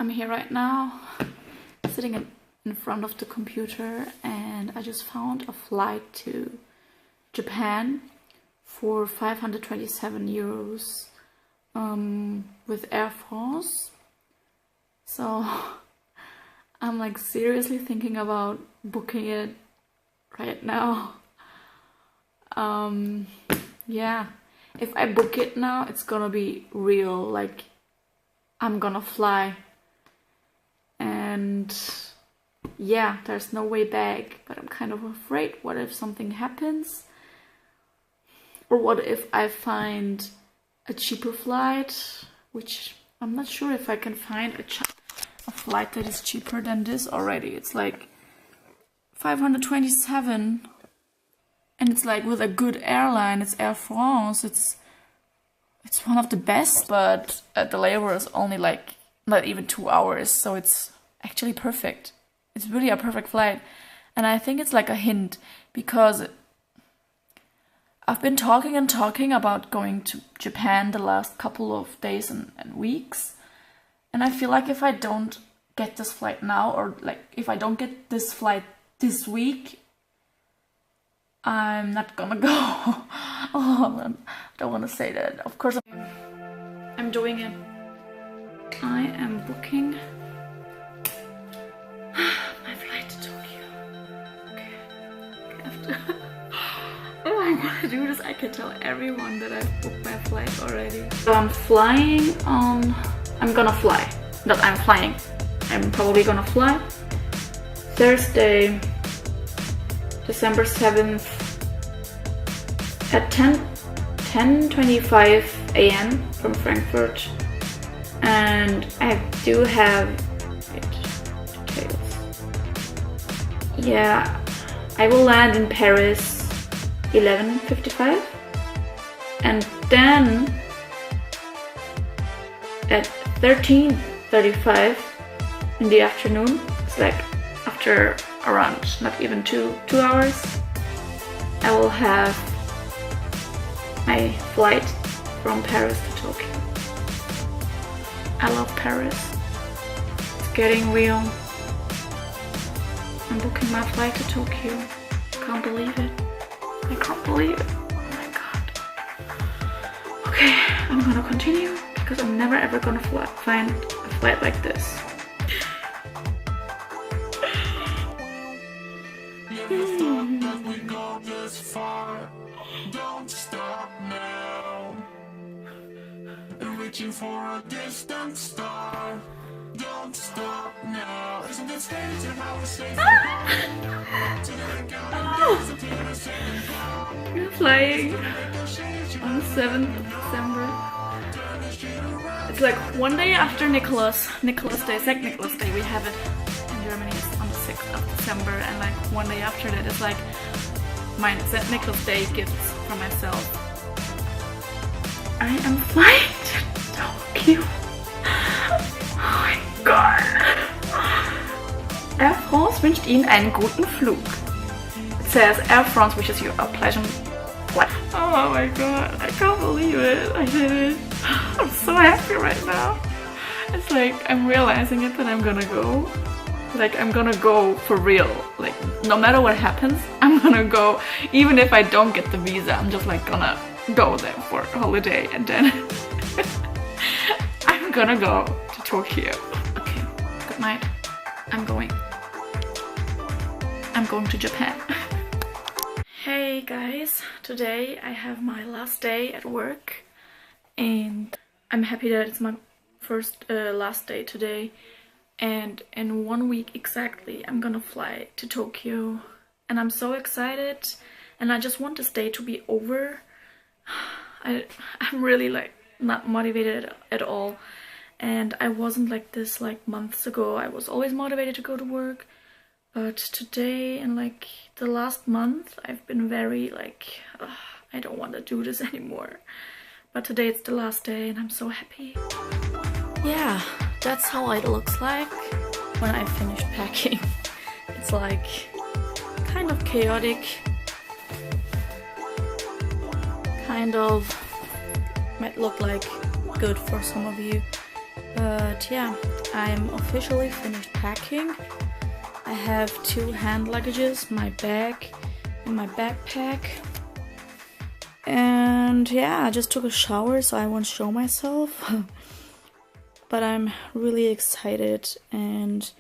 I'm here right now, sitting in front of the computer, and I just found a flight to Japan for 527 euros with Air France. So I'm like seriously thinking about booking it right now. Yeah, if I book it now, it's gonna be real, like I'm gonna fly. And yeah, there's no way back, but I'm kind of afraid. What if something happens? Or what if I find a cheaper flight, which I'm not sure if I can find a flight that is cheaper than this already. It's like 527, and it's like with a good airline. It's Air France. It's one of the best, but the layover is only like not even 2 hours, so it's actually perfect. It's really a perfect flight. And I think it's like a hint, because I've been talking about going to Japan the last couple of days and weeks. And I feel like if I don't get this flight now, or like if I don't get this flight this week, I'm not gonna go. Oh man, I don't want to say that. Of course I'm doing it. I am booking my flight to Tokyo. Okay. After oh, I'm gonna do this. I can tell everyone that I've booked my flight already. So I'm flying on... I'm gonna fly. Not I'm flying. I'm probably gonna fly Thursday, December 7th at 10:25 a.m. from Frankfurt. And I do have details. Yeah, I will land in Paris 11:55, and then at 13:35 in the afternoon, it's like after around not even two hours, I will have my flight from Paris to Tokyo. I love Paris. It's getting real. I'm booking my flight to Tokyo. Can't believe it. I can't believe it. Oh my god. Okay, I'm gonna continue, because I'm never ever gonna find a flight like this. Don't stop now. Reaching for a distant star. Don't stop now. Isn't it strange how we say We're flying on the 7th of December. It's like one day after Nicholas Day, St. Nicholas Day. We have it in Germany. It's on the 6th of December, and like one day after that is like my St. Nicholas Day gifts for myself. I am flying to Tokyo. Oh my god. Air France wünscht Ihnen einen guten Flug. It says Air France wishes you a pleasant flight. Oh my god, I can't believe it. I did it. I'm so happy right now. It's like I'm realizing it that I'm gonna go. Like I'm gonna go for real. Like no matter what happens, I'm gonna go. Even if I don't get the visa, I'm just like gonna go there for a holiday, and then I'm gonna go to Tokyo. Okay, good night. I'm going to Japan. Hey guys, today I have my last day at work, and I'm happy that it's my first last day today. And in 1 week exactly, I'm gonna fly to Tokyo, and I'm so excited, and I just want this day to be over. I'm really like not motivated at all, and I wasn't like this like months ago. I was always motivated to go to work, but today and like the last month I've been very like I don't want to do this anymore. But today it's the last day, and I'm so happy. Yeah, that's how it looks like when I finished packing. It's like kind of chaotic, kind of might look like good for some of you, But yeah, I'm officially finished packing. I have 2 hand luggages, my bag and my backpack. And yeah, I just took a shower, so I won't show myself. But I'm really excited, and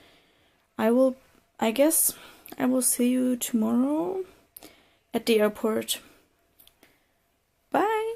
I guess I will see you tomorrow at the airport. Bye!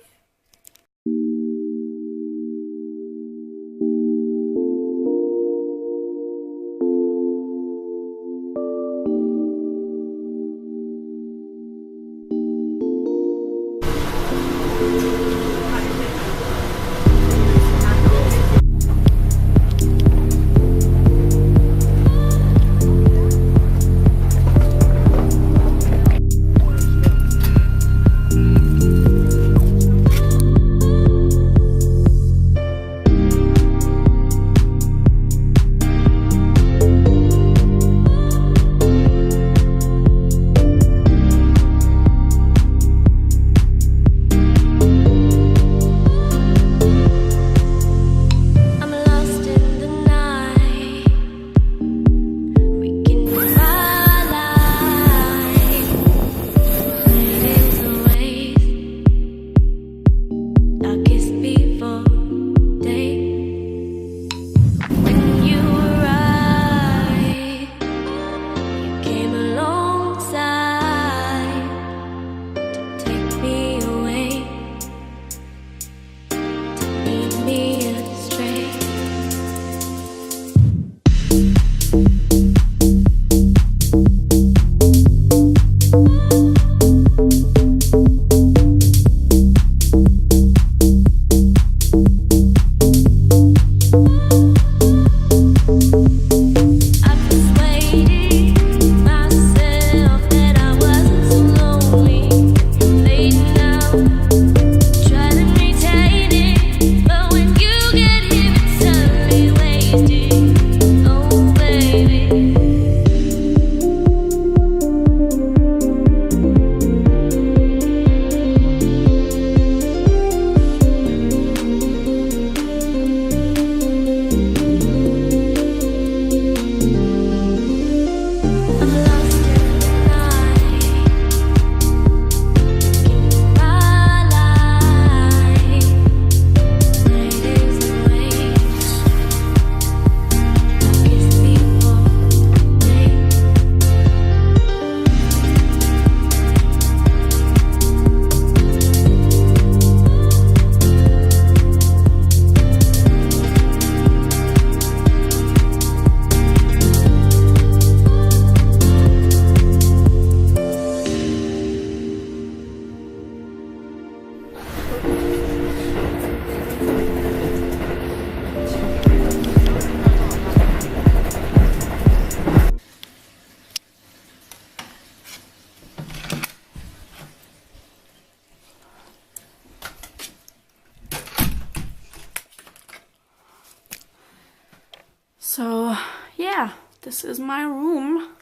So yeah, this is my room.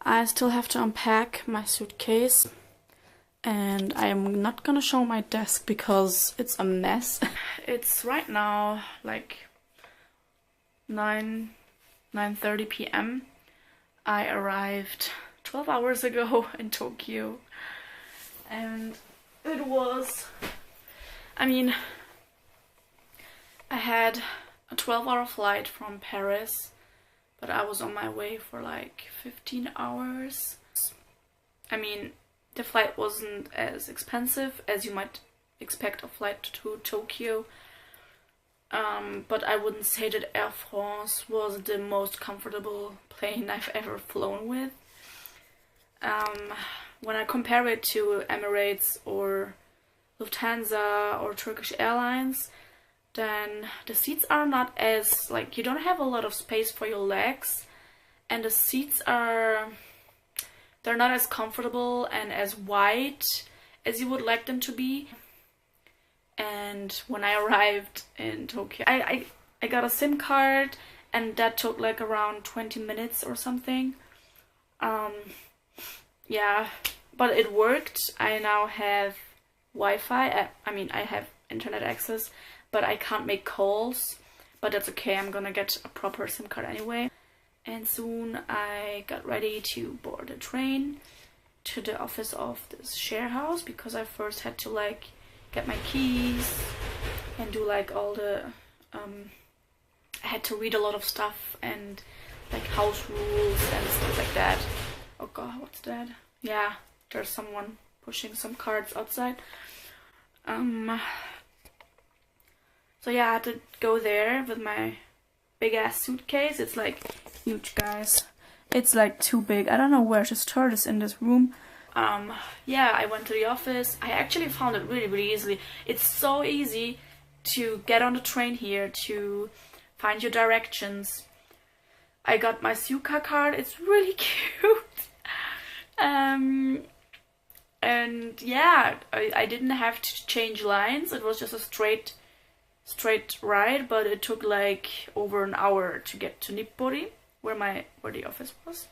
I still have to unpack my suitcase, and I'm not gonna show my desk because it's a mess. It's right now like 9:30 p.m. I arrived 12 hours ago in Tokyo, and it was, I mean, I had a 12-hour flight from Paris, but I was on my way for like 15 hours. I mean, the flight wasn't as expensive as you might expect a flight to Tokyo, but I wouldn't say that Air France was the most comfortable plane I've ever flown with. When I compare it to Emirates or Lufthansa or Turkish Airlines, then the seats are not as, like, you don't have a lot of space for your legs, and the seats they're not as comfortable and as wide as you would like them to be. And when I arrived in Tokyo, I got a SIM card, and that took like around 20 minutes or something. Yeah, but it worked. I now have Wi-Fi. I mean, I have internet access, but I can't make calls but that's okay, I'm gonna get a proper SIM card anyway. And soon I got ready to board the train to the office of this share house, because I first had to like get my keys and do like all the I had to read a lot of stuff and like house rules and stuff like that. Oh god, what's that? Yeah, there's someone pushing some carts outside. So yeah, I had to go there with my big ass suitcase. It's like huge, guys. It's like too big. I don't know where to store this in this room. Yeah, I went to the office. I actually found it really easily. It's so easy to get on the train here, to find your directions. I got my Suica card. It's really cute. And yeah, I didn't have to change lines. It was just a straight ride, but it took like over an hour to get to Nippori, where the office was.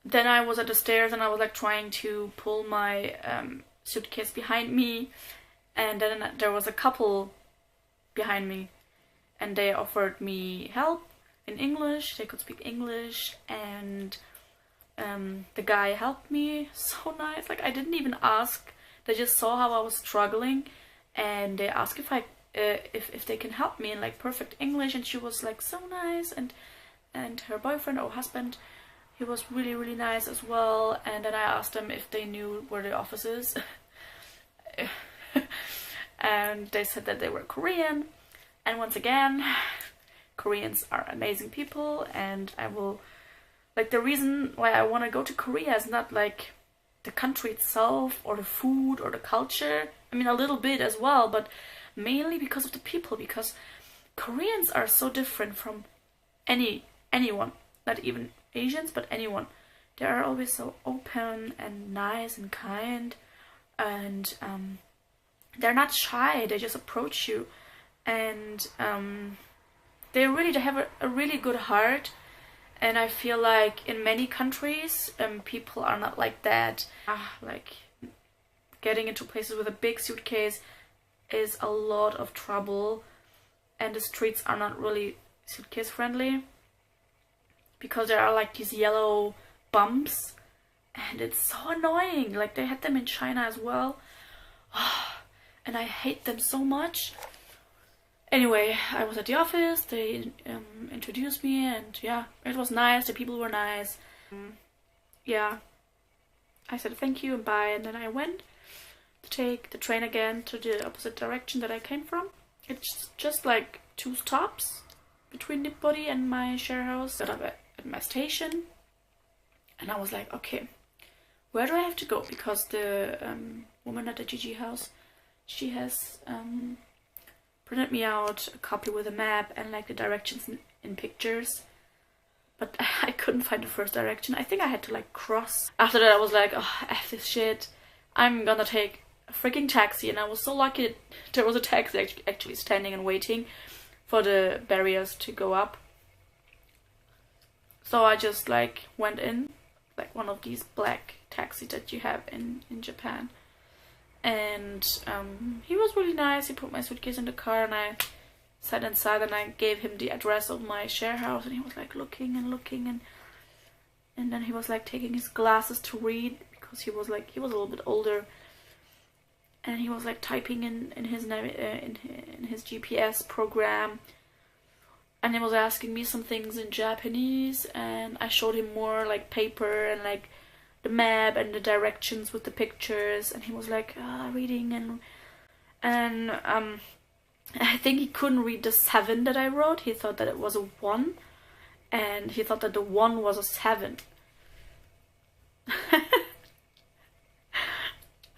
Then I was at the stairs and I was like trying to pull my suitcase behind me, and then there was a couple behind me and they offered me help in English. They could speak English, and the guy helped me. So nice. Like, I didn't even ask. They just saw how I was struggling and they asked if I if they can help me in like perfect English, and she was like so nice, and her boyfriend or husband, he was really nice as well. And then I asked them if they knew where the office is. And they said that they were Korean. And once again, Koreans are amazing people, and I will, like, the reason why I want to go to Korea is not like the country itself or the food or the culture. I mean, a little bit as well, but mainly because of the people, because Koreans are so different from anyone, not even Asians, but anyone. They are always so open and nice and kind, and they're not shy. They just approach you, and they have a really good heart. And I feel like in many countries, people are not like that. Like, getting into places with a big suitcase is a lot of trouble, and the streets are not really suitcase friendly, because there are like these yellow bumps, and it's so annoying. Like, they had them in China as well, and I hate them so much. Anyway, I was at the office, they introduced me, and yeah, it was nice, the people were nice. Yeah, I said thank you and bye, and then I went to take the train again to the opposite direction that I came from. It's just like 2 stops between Nippori and my share house. Got up at my station, and I was like, okay, where do I have to go? Because the woman at the GG house, she has printed me out a copy with a map and like the directions in pictures, but I couldn't find the first direction. I think I had to like cross. After that I was like, oh, F this shit, I'm gonna take a freaking taxi. And I was so lucky there was a taxi actually standing and waiting for the barriers to go up. So I just like went in, like one of these black taxis that you have in Japan. And he was really nice. He put my suitcase in the car, and I sat inside, and I gave him the address of my share house, and he was like looking, and then he was like taking his glasses to read, because he was a little bit older, and he was like typing in his GPS program, and he was asking me some things in Japanese, and I showed him more like paper and like the map and the directions with the pictures, and he was like reading, and I think he couldn't read the 7 that I wrote. He thought that it was a 1, and he thought that the 1 was a 7.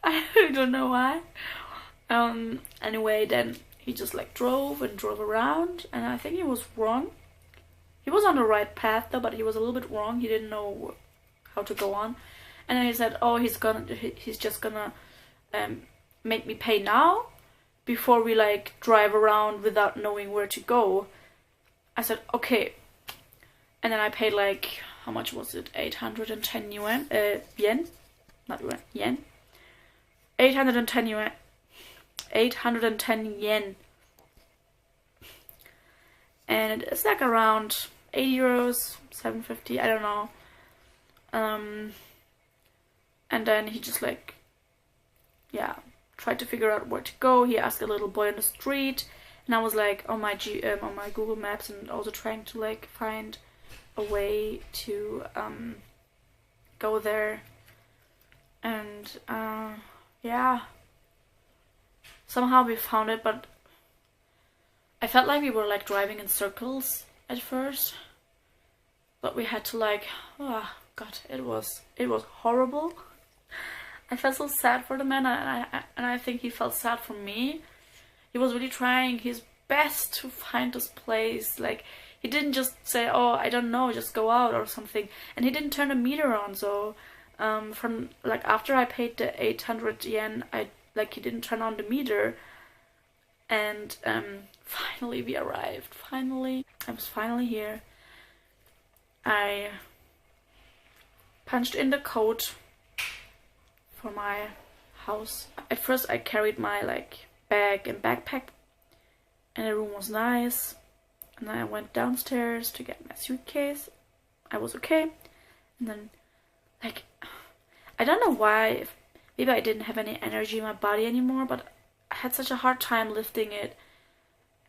I don't know why. Anyway, then he just like drove around, and I think he was wrong. He was on the right path though, but he was a little bit wrong. He didn't know how to go on. And then he said, oh, he's just gonna make me pay now before we like drive around without knowing where to go. I said, okay. And then I paid like, how much was it? 810 yen? Not yuan, yen. 810 yuan. 810 yen. and it's like around 80 euros, 7.50, I don't know. And then he just like, yeah, tried to figure out where to go. He asked a little boy on the street, and I was like on my Google Maps, and also trying to like find a way to go there. And yeah, somehow we found it, but I felt like we were like driving in circles at first. But we had to like, oh god, it was horrible. I felt so sad for the man, and I think he felt sad for me. He was really trying his best to find this place. Like, he didn't just say, oh, I don't know, just go out or something. And he didn't turn the meter on, so from like after I paid the 800 yen, he didn't turn on the meter. And finally we arrived. Finally, I was finally here. I punched in the code for my house. At first I carried my like bag and backpack, and the room was nice. And then I went downstairs to get my suitcase. I was okay. And then like, I don't know why, maybe I didn't have any energy in my body anymore, but I had such a hard time lifting it.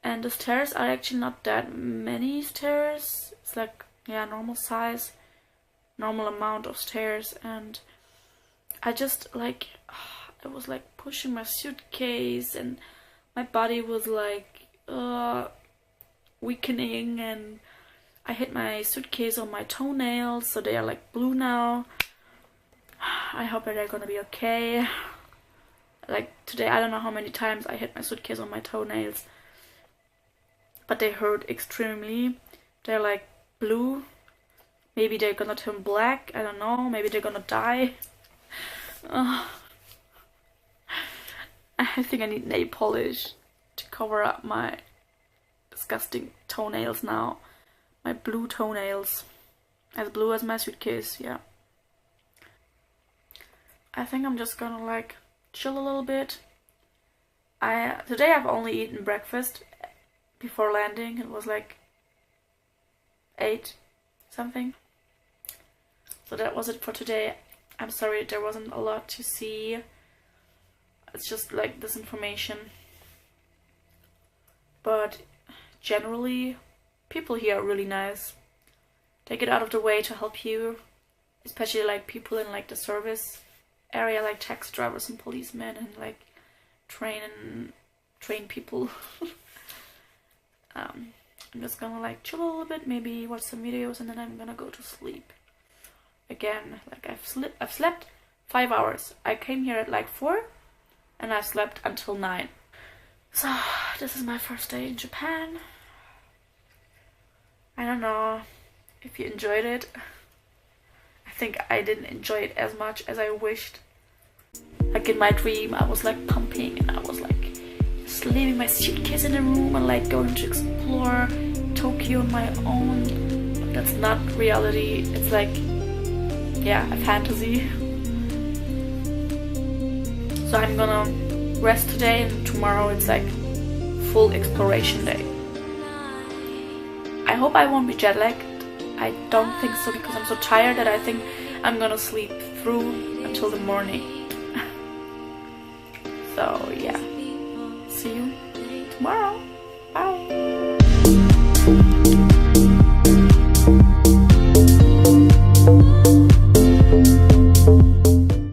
And the stairs are actually not that many stairs. It's like, yeah, normal size, normal amount of stairs. And I just like, I was like pushing my suitcase, and my body was like weakening, and I hit my suitcase on my toenails, so they are like blue now. I hope that they're gonna be okay. Like today, I don't know how many times I hit my suitcase on my toenails, but they hurt extremely. They're like blue. Maybe they're gonna turn black, I don't know. Maybe they're gonna die. I think I need nail polish to cover up my disgusting toenails now. My blue toenails. As blue as my suitcase, yeah. I think I'm just gonna like chill a little bit. Today I've only eaten breakfast before landing. It was like 8 something. So that was it for today. I'm sorry there wasn't a lot to see. It's just like this information. But generally, people here are really nice. They get out of the way to help you, especially like people in like the service area, like taxi drivers and policemen, and like train people. I'm just gonna like chill a little bit, maybe watch some videos, and then I'm gonna go to sleep. Again, like I've slept 5 hours. I came here at like 4, and I slept until 9. So this is my first day in Japan. I don't know if you enjoyed it. I think I didn't enjoy it as much as I wished. Like in my dream, I was like pumping, and I was like just leaving my suitcase in the room and like going to explore Tokyo on my own. But that's not reality. It's like, yeah, a fantasy. So I'm gonna rest today, and tomorrow it's like full exploration day. I hope I won't be jet lagged. I don't think so, because I'm so tired that I think I'm gonna sleep through until the morning. So yeah, see you tomorrow.